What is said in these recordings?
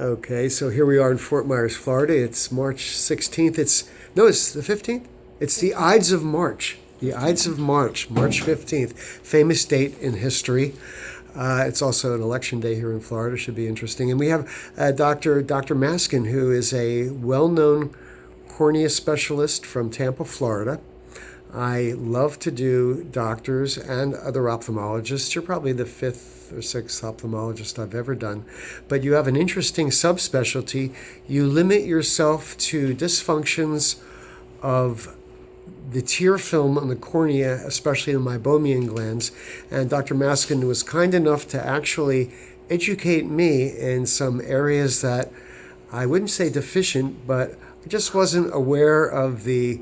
Okay, so here we are in Fort Myers, Florida. It's March 16th. It's the 15th? It's the Ides of March. The Ides of March, March 15th. Famous date in history. It's also an election day here in Florida. Should be interesting. And we have Dr. Maskin, who is a well-known cornea specialist from Tampa, Florida. I love to do doctors and other ophthalmologists. You're probably the fifth or sixth ophthalmologist I've ever done. But you have an interesting subspecialty. You limit yourself to dysfunctions of the tear film on the cornea, especially in the meibomian glands. And Dr. Maskin was kind enough to actually educate me in some areas that I wouldn't say deficient, but I just wasn't aware of the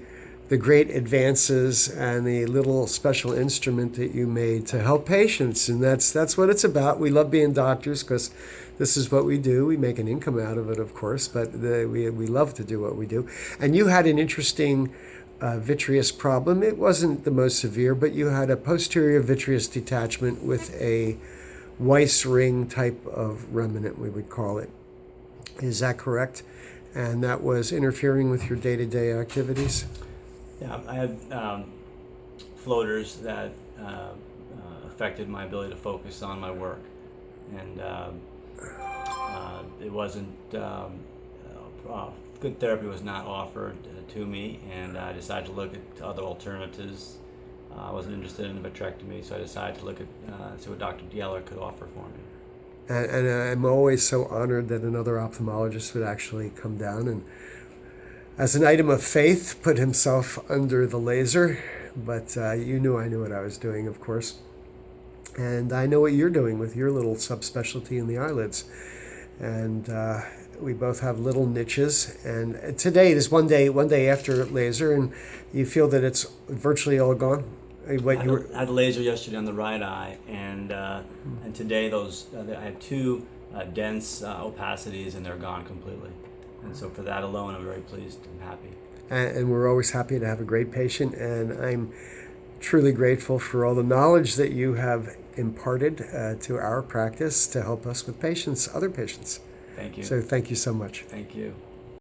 great advances and the little special instrument that you made to help patients. And that's what it's about. We love being doctors because this is what we do. We make an income out of it, of course, but we love to do what we do. And you had an interesting vitreous problem. It wasn't the most severe, but you had a posterior vitreous detachment with a Weiss ring type of remnant, we would call it. Is that correct? And that was interfering with your day-to-day activities? Yeah, I had floaters that affected my ability to focus on my work, and it wasn't good therapy was not offered to me, and I decided to look at other alternatives. I wasn't interested in a vitrectomy, so I decided to look at see what Dr. Geller could offer for me. And I'm always so honored that another ophthalmologist would actually come down and, as an item of faith, put himself under the laser. But you knew I knew what I was doing, of course. And I know what you're doing with your little subspecialty in the eyelids. And we both have little niches. And today is one day after laser, and you feel that it's virtually all gone. I had laser yesterday on the right eye, and today I had two dense opacities, and they're gone completely. And so for that alone, I'm very pleased and happy. And we're always happy to have a great patient, and I'm truly grateful for all the knowledge that you have imparted to our practice to help us with patients, other patients. Thank you. So thank you so much. Thank you.